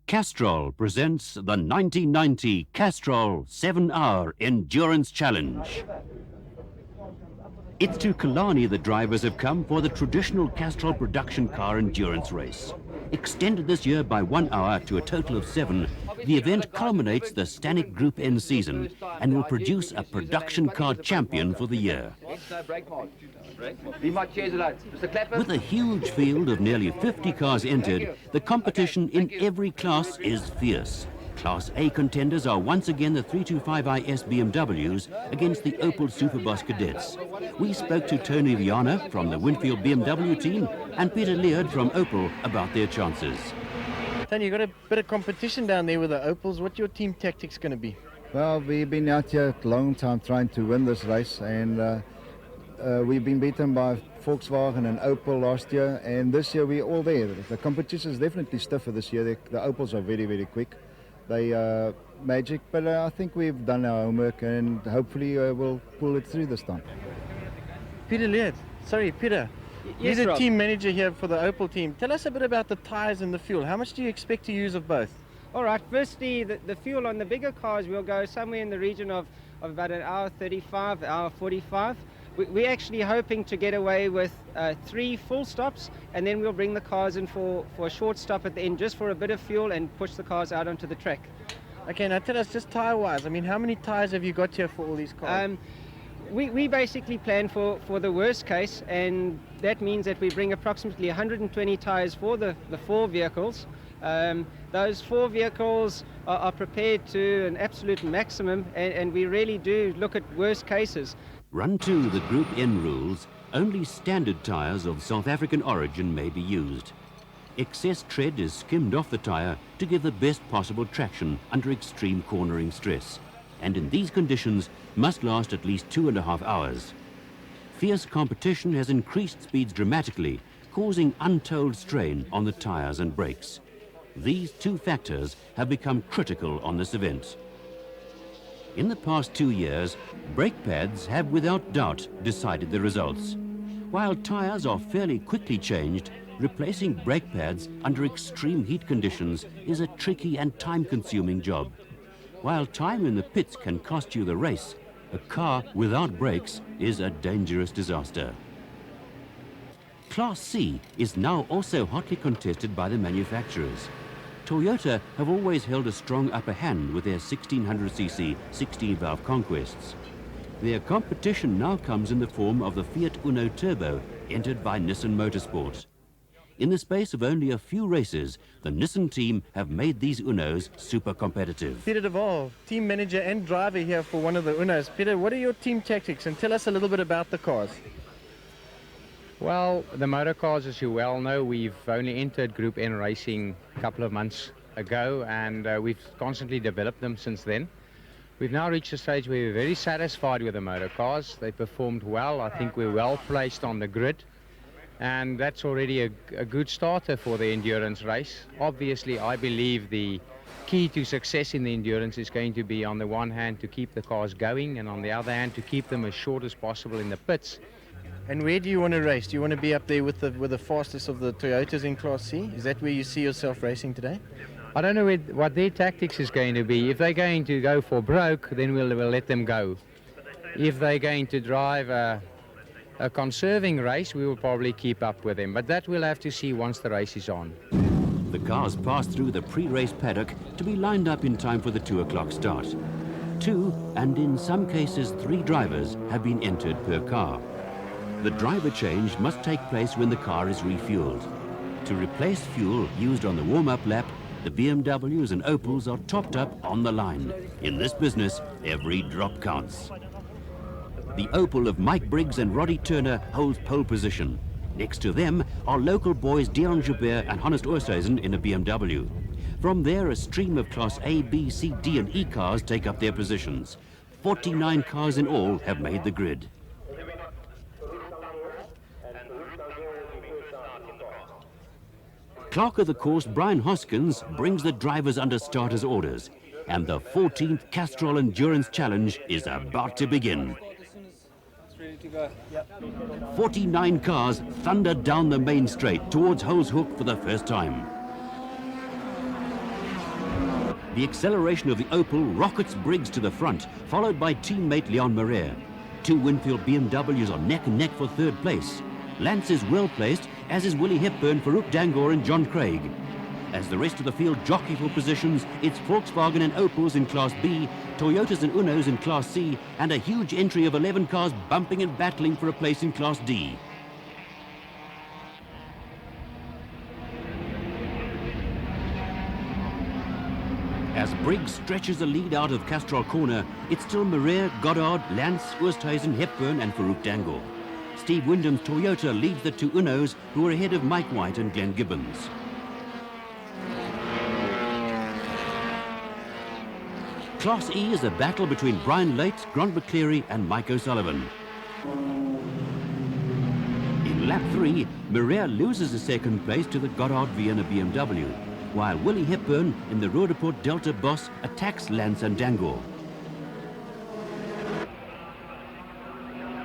Castrol presents the 1990 Castrol 7-Hour Endurance Challenge. It's to Killarney the drivers have come for the traditional Castrol production car endurance race. Extended this year by 1 hour to a total of 7, the event culminates the Stanek Group N season and will produce a production car champion for the year. With a huge field of nearly 50 cars entered, the competition in every class is fierce. Class A contenders are once again the 325IS BMWs against the Opel Superboss cadets. We spoke to Tony Viana from the Winfield BMW team and Peter Leard from Opel about their chances. Tony, you've got a bit of competition down there with the Opels. What's your team tactics going to be? Well, we've been out here a long time trying to win this race, and we've been beaten by Volkswagen and Opel last year, and this year we're all there. The competition is definitely stiffer this year. The Opels are very, very quick. They are magic, but I think we've done our homework and hopefully we'll pull it through this time. Peter Leard. Sorry, Peter. Yes, You're the Rob. team manager here for the Opel team. Tell us a bit about the tyres and the fuel. How much do you expect to use of both? All right, firstly, the fuel on the bigger cars will go somewhere in the region of about an hour 35, hour 45. We're actually hoping to get away with 3 full stops, and then we'll bring the cars in for a short stop at the end just for a bit of fuel and push the cars out onto the track. Okay, now tell us just tyre-wise. I mean, how many tyres have you got here for all these cars? We basically plan for the worst case, and that means that we bring approximately 120 tyres for the 4 vehicles. Those 4 vehicles are prepared to an absolute maximum, and we really do look at worst cases. Run 2, the Group N rules, only standard tyres of South African origin may be used. Excess tread is skimmed off the tyre to give the best possible traction under extreme cornering stress, and in these conditions must last at least 2.5 hours. Fierce competition has increased speeds dramatically, causing untold strain on the tyres and brakes. These 2 factors have become critical on this event. In the past 2 years, brake pads have without doubt decided the results. While tyres are fairly quickly changed, replacing brake pads under extreme heat conditions is a tricky and time-consuming job. While time in the pits can cost you the race, a car without brakes is a dangerous disaster. Class C is now also hotly contested by the manufacturers. Toyota have always held a strong upper hand with their 1600cc 16-valve conquests. Their competition now comes in the form of the Fiat Uno Turbo, entered by Nissan Motorsport. In the space of only a few races, the Nissan team have made these Unos super competitive. Peter de Waal, team manager and driver here for one of the Unos. Peter, what are your team tactics, and tell us a little bit about the cars? Well, the motor cars, as you well know, we've only entered Group N racing a couple of months ago, and we've constantly developed them since then. We've now reached a stage where we're very satisfied with the motor cars. They performed well. I think we're well placed on the grid, and that's already a good starter for the endurance race. Obviously, I believe the key to success in the endurance is going to be, on the one hand, to keep the cars going, and on the other hand, to keep them as short as possible in the pits. And where do you want to race? Do you want to be up there with the fastest of the Toyotas in Class C? Is that where you see yourself racing today? I don't know what their tactics is going to be. If they're going to go for broke, then we'll let them go. If they're going to drive a conserving race, we will probably keep up with them. But that we'll have to see once the race is on. The cars pass through the pre-race paddock to be lined up in time for the 2 o'clock start. 2, and in some cases 3 drivers have been entered per car. The driver change must take place when the car is refueled. To replace fuel used on the warm-up lap, the BMWs and Opels are topped up on the line. In this business, every drop counts. The Opel of Mike Briggs and Roddy Turner holds pole position. Next to them are local boys Dion Joubert and Hannes Oosthuizen in a BMW. From there, a stream of Class A, B, C, D and E cars take up their positions. 49 cars in all have made the grid. Clerk of the course, Brian Hoskins, brings the drivers under starters' orders, and the 14th Castrol Endurance Challenge is about to begin. 49 cars thunder down the main straight towards Hole's Hook for the first time. The acceleration of the Opel rockets Briggs to the front, followed by teammate Leon Marais. Two Winfield BMWs are neck and neck for third place. Lance is well placed, as is Willie Hepburn, Farouk Dangor and John Craig. As the rest of the field jockey for positions, it's Volkswagen and Opels in Class B, Toyotas and Unos in Class C, and a huge entry of 11 cars bumping and battling for a place in Class D. As Briggs stretches the lead out of Castrol corner, it's still Marais, Goddard, Lance, Oosthuizen, Hepburn and Farouk Dangor. Steve Wyndham's Toyota leads the two Unos, who are ahead of Mike White and Glenn Gibbons. Class E is a battle between Brian Late, Grant McCleary and Mike O'Sullivan. In lap 3, Marais loses the second place to the Goddard Vienna BMW, while Willie Hepburn in the Roodepoort Delta Boss attacks Lance and Dangor.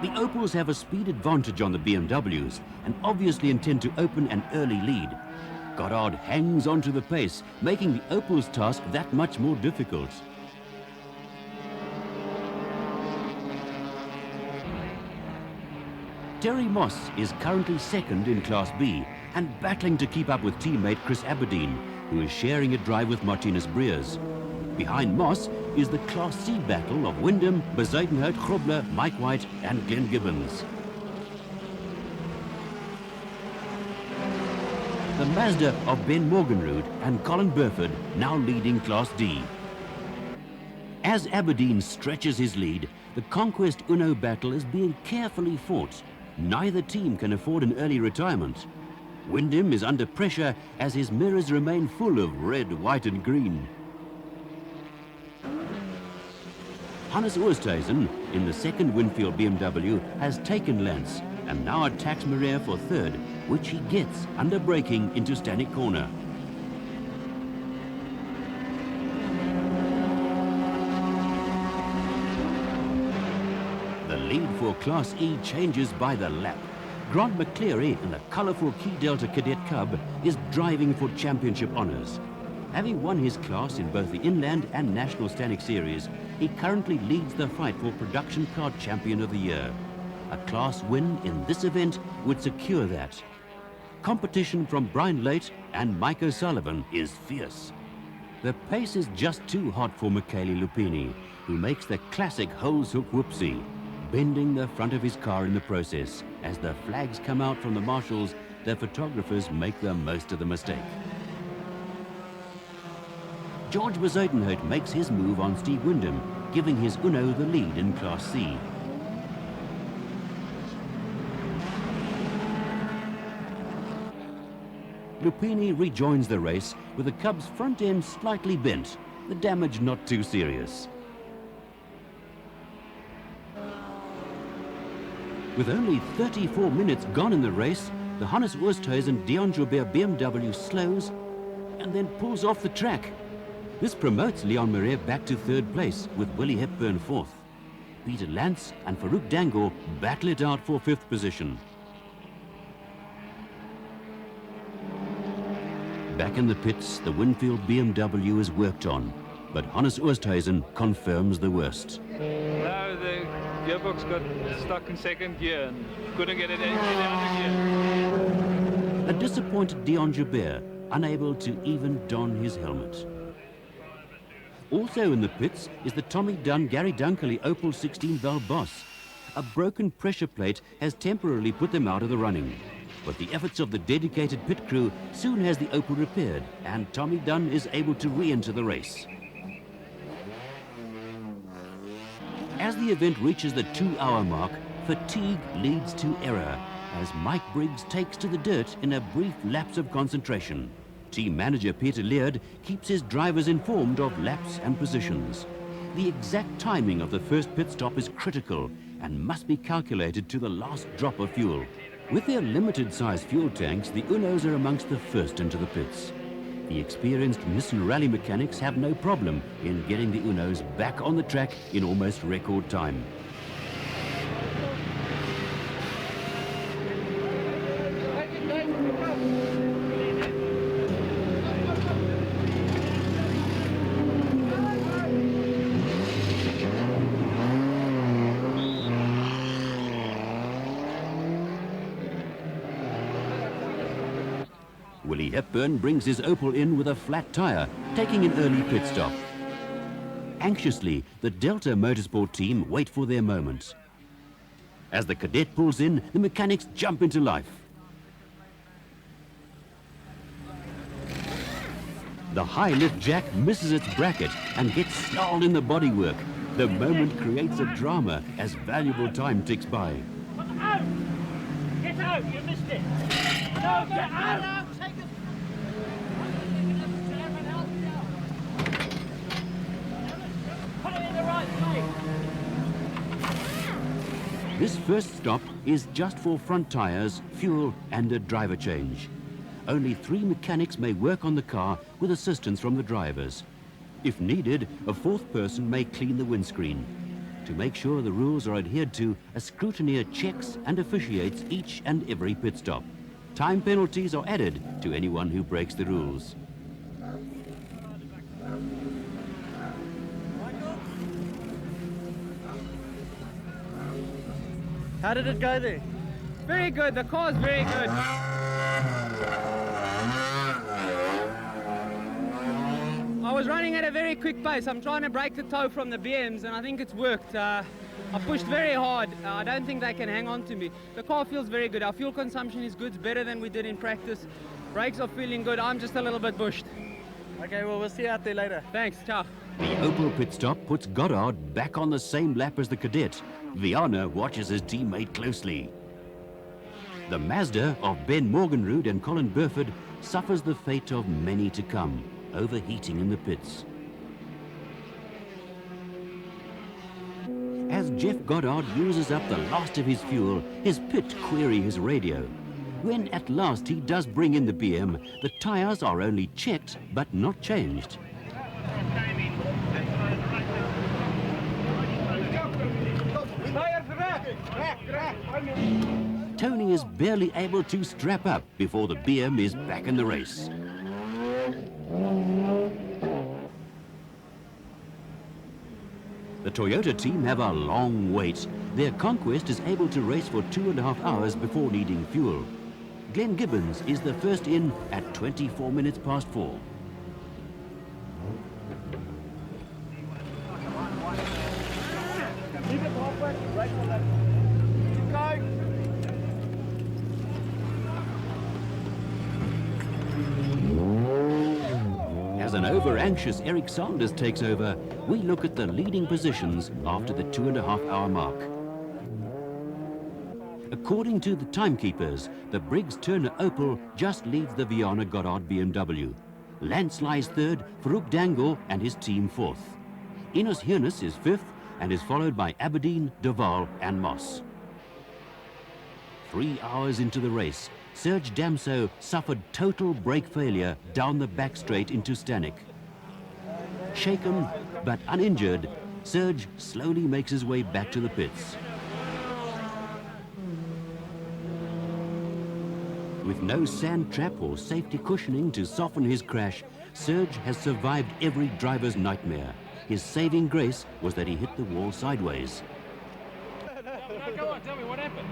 The Opels have a speed advantage on the BMWs and obviously intend to open an early lead. Goddard hangs onto the pace, making the Opels' task that much more difficult. Terry Moss is currently second in Class B and battling to keep up with teammate Chris Aberdeen, who is sharing a drive with Martinez Breers. Behind Moss is the Class C battle of Wyndham, Bezuidenhout, Grobler, Mike White and Glenn Gibbons. The Mazda of Ben Morgenrud and Colin Burford now leading Class D. As Aberdeen stretches his lead, the Conquest Uno battle is being carefully fought. Neither team can afford an early retirement. Wyndham is under pressure as his mirrors remain full of red, white and green. Hannes Oosthuizen in the second Winfield BMW has taken Lance and now attacks Marais for third, which he gets under braking into Stanek corner. The lead for Class E changes by the lap. Grant McCleary in the colourful Key Delta Cadet Cub is driving for championship honours. Having won his class in both the Inland and National Stanek Series, he currently leads the fight for Production Car Champion of the Year. A class win in this event would secure that. Competition from Brian Late and Mike O'Sullivan is fierce. The pace is just too hot for Michele Lupini, who makes the classic hose hook whoopsie, bending the front of his car in the process. As the flags come out from the marshals, the photographers make the most of the mistake. George Bezuidenhout makes his move on Steve Wyndham, giving his Uno the lead in Class C. Lupini rejoins the race with the Cub's front end slightly bent, the damage not too serious. With only 34 minutes gone in the race, the Hannes Oosthuizen Dion Joubert BMW slows and then pulls off the track. This promotes Leon Marais back to third place with Willie Hepburn fourth. Peter Lance and Farouk Dangor battle it out for fifth position. Back in the pits, the Winfield BMW is worked on, but Hannes Oosthuizen confirms the worst. No, the gearbox got stuck in second gear and couldn't get it out of gear. A disappointed Dion Joubert, unable to even don his helmet. Also in the pits is the Tommy Dunn Gary Dunkley Opel 16-valve Boss. A broken pressure plate has temporarily put them out of the running. But the efforts of the dedicated pit crew soon has the Opel repaired, and Tommy Dunn is able to re-enter the race. As the event reaches the 2-hour mark, fatigue leads to error, as Mike Briggs takes to the dirt in a brief lapse of concentration. Team manager Peter Leard keeps his drivers informed of laps and positions. The exact timing of the first pit stop is critical and must be calculated to the last drop of fuel. With their limited-sized fuel tanks, the Unos are amongst the first into the pits. The experienced Nissan Rally mechanics have no problem in getting the Unos back on the track in almost record time. Willie Hepburn brings his Opel in with a flat tyre, taking an early pit stop. Anxiously, the Delta Motorsport team wait for their moment. As the cadet pulls in, the mechanics jump into life. The high lift jack misses its bracket and gets snarled in the bodywork. The moment creates a drama as valuable time ticks by. Out! Get out! You missed it! No, get out! Take it! Put it in the right place! This first stop is just for front tyres, fuel and a driver change. Only 3 mechanics may work on the car with assistance from the drivers. If needed, a 4th person may clean the windscreen. To make sure the rules are adhered to, a scrutineer checks and officiates each and every pit stop. Time penalties are added to anyone who breaks the rules. How did it go there? Very good. The car's very good. I was running at a very quick pace. I'm trying to break the toe from the BMs, and I think it's worked. I pushed very hard. I don't think they can hang on to me. The car feels very good. Our fuel consumption is good. It's better than we did in practice. Brakes are feeling good. I'm just a little bit bushed. Okay, well, we'll see you out there later. Thanks. Ciao. The Opel pit stop puts Goddard back on the same lap as the cadet. Viana watches his teammate closely. The Mazda of Ben Morganrud and Colin Burford suffers the fate of many to come, overheating in the pits. As Jeff Goddard uses up the last of his fuel, his pit query his radio. When at last he does bring in the BM, the tyres are only checked but not changed. Tony is barely able to strap up before the BM is back in the race. The Toyota team have a long wait. Their Conquest is able to race for 2.5 hours before needing fuel. Glenn Gibbons is the first in at 24 minutes past 4. As an over-anxious Eric Sanders takes over, we look at the leading positions after the 2.5-hour mark. According to the timekeepers, the Briggs-Turner Opel just leads the Viana Goddard BMW. Lance lies 3rd, Farouk Dangle and his team 4th. Enos Hirnis is 5th and is followed by Aberdeen, Duval and Moss. 3 hours into the race, Serge Damso suffered total brake failure down the back straight into Stanek. Shaken but uninjured, Serge slowly makes his way back to the pits. With no sand trap or safety cushioning to soften his crash, Serge has survived every driver's nightmare. His saving grace was that he hit the wall sideways. Go on, tell me what happened.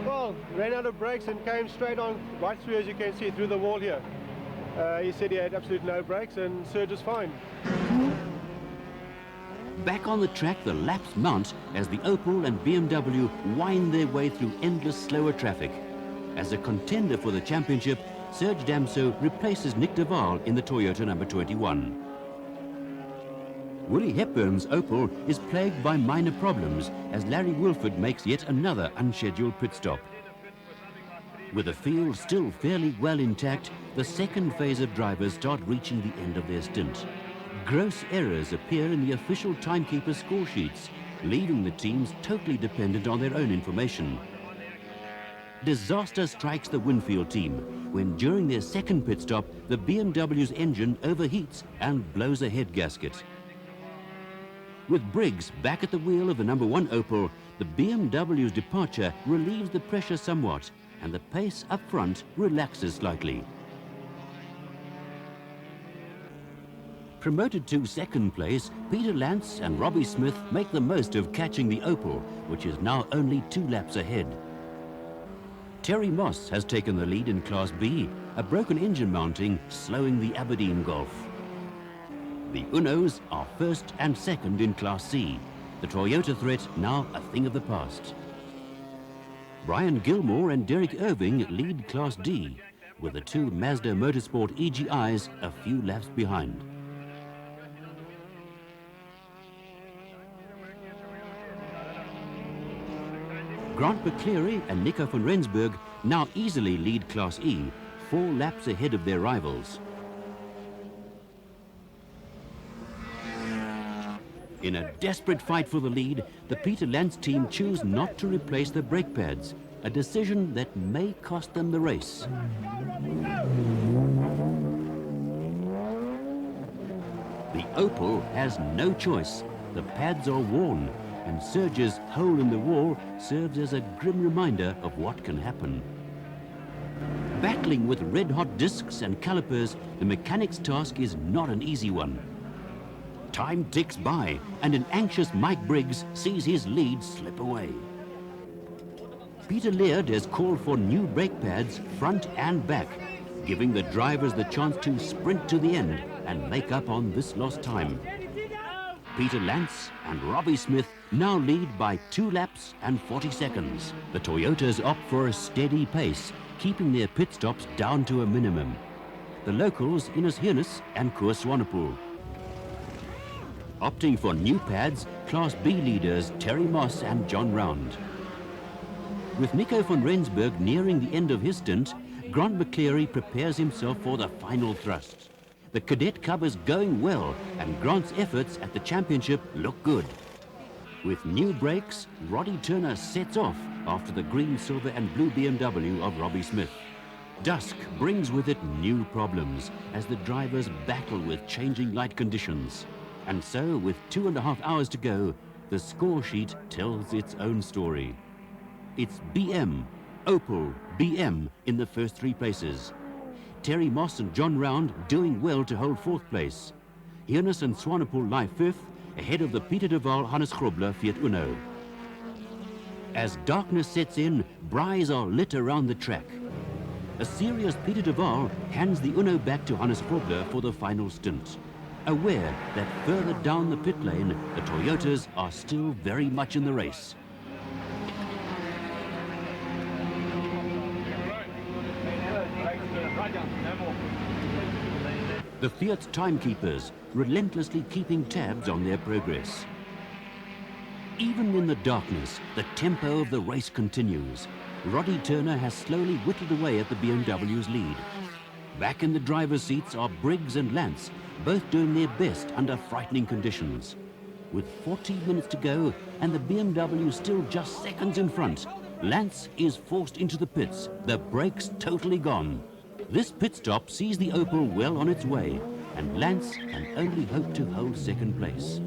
Well, ran out of brakes and came straight on, right through, as you can see, through the wall here. He said he had absolutely no brakes and Serge is fine. Back on the track, the laps mount as the Opel and BMW wind their way through endless slower traffic. As a contender for the championship, Serge Damso replaces Nick Duval in the Toyota number 21. Willie Hepburn's Opel is plagued by minor problems as Larry Wilford makes yet another unscheduled pit stop. With the field still fairly well intact, the second phase of drivers start reaching the end of their stint. Gross errors appear in the official timekeeper score sheets, leaving the teams totally dependent on their own information. Disaster strikes the Winfield team when during their second pit stop, the BMW's engine overheats and blows a head gasket. With Briggs back at the wheel of the number 1 Opel, the BMW's departure relieves the pressure somewhat and the pace up front relaxes slightly. Promoted to second place, Peter Lance and Robbie Smith make the most of catching the Opel, which is now only 2 laps ahead. Terry Moss has taken the lead in Class B, a broken engine mounting slowing the Aberdeen Golf. The Unos are first and second in Class C, the Toyota threat now a thing of the past. Brian Gilmore and Derek Irving lead Class D, with the two Mazda Motorsport EGIs a few laps behind. Grant McCleary and Nico van Rensburg now easily lead Class E, 4 laps ahead of their rivals. In a desperate fight for the lead, the Peter Lance team choose not to replace the brake pads, a decision that may cost them the race. The Opel has no choice. The pads are worn, and Serge's hole in the wall serves as a grim reminder of what can happen. Battling with red-hot discs and calipers, the mechanic's task is not an easy one. Time ticks by, and an anxious Mike Briggs sees his lead slip away. Peter Laird has called for new brake pads front and back, giving the drivers the chance to sprint to the end and make up on this lost time. Peter Lance and Robbie Smith now lead by 2 laps and 40 seconds. The Toyotas opt for a steady pace, keeping their pit stops down to a minimum. The locals, Ines Hirnis and Koos Swanepoel. Opting for new pads, Class B leaders Terry Moss and John Round. With Nico van Rensburg nearing the end of his stint, Grant McCleary prepares himself for the final thrust. The cadet cub is going well, and Grant's efforts at the championship look good. With new brakes, Roddy Turner sets off after the green, silver and blue BMW of Robbie Smith. Dusk brings with it new problems as the drivers battle with changing light conditions. And so, with 2.5 hours to go, the score sheet tells its own story. It's BM, Opel, BM in the first 3 places. Terry Moss and John Round doing well to hold 4th place. Hirnis and Swanepoel lie 5th, ahead of the Peter de Waal Hannes Grobler Fiat Uno. As darkness sets in, braais are lit around the track. A serious Peter de Waal hands the Uno back to Hannes Grobler for the final stint, aware that further down the pit lane, the Toyotas are still very much in the race. The Fiat's timekeepers relentlessly keeping tabs on their progress. Even in the darkness, the tempo of the race continues. Roddy Turner has slowly whittled away at the BMW's lead. Back in the driver's seats are Briggs and Lance, both doing their best under frightening conditions. With 40 minutes to go and the BMW still just seconds in front, Lance is forced into the pits, the brakes totally gone. This pit stop sees the Opel well on its way, and Lance can only hope to hold 2nd place.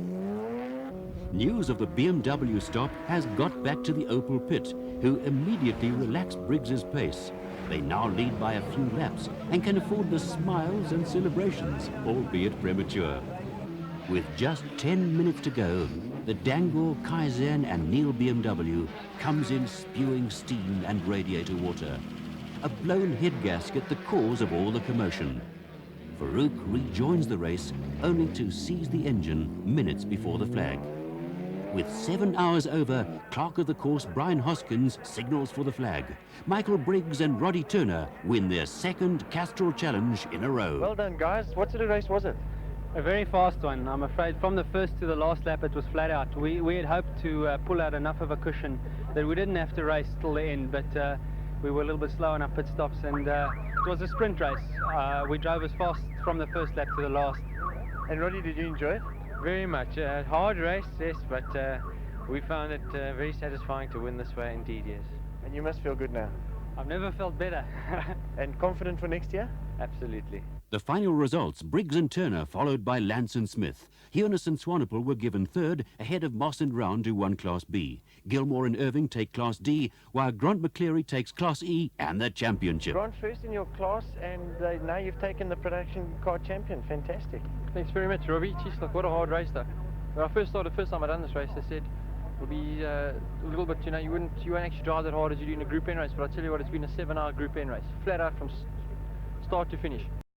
News of the BMW stop has got back to the Opel pit, who immediately relaxed Briggs's pace. They now lead by a few laps and can afford the smiles and celebrations, albeit premature. With just 10 minutes to go, the Dangor, Kaizen and Neil BMW comes in spewing steam and radiator water. A blown head gasket the cause of all the commotion. Farouk rejoins the race only to seize the engine minutes before the flag. With 7 hours over, clerk of the course Brian Hoskins signals for the flag. Michael Briggs and Roddy Turner win their 2nd Castrol Challenge in a row. Well done, guys. What sort of race was it? A very fast one. I'm afraid from the first to the last lap it was flat out. We had hoped to pull out enough of a cushion that we didn't have to race till the end, but we were a little bit slow on our pit stops, and it was a sprint race. We drove as fast from the first lap to the last. And Roddy, did you enjoy it? Very much. Hard race, yes, but we found it very satisfying to win this way indeed, yes. And you must feel good now. I've never felt better. And confident for next year? Absolutely. The final results, Briggs and Turner followed by Lance and Smith. Hirnis and Swanepoel were given 3rd, ahead of Moss and Round, who won Class B. Gilmore and Irving take Class D, while Grant McCleary takes Class E and the championship. Grant, first in your class, and now you've taken the production car champion. Fantastic. Thanks very much, Robbie. Jeez, look, what a hard race, though. When I first started, first time I'd done this race, they said, It'll be a little bit, you won't actually drive that hard as you do in a Group N race, but I tell you what, it's been a 7-hour Group N race, flat out from start to finish.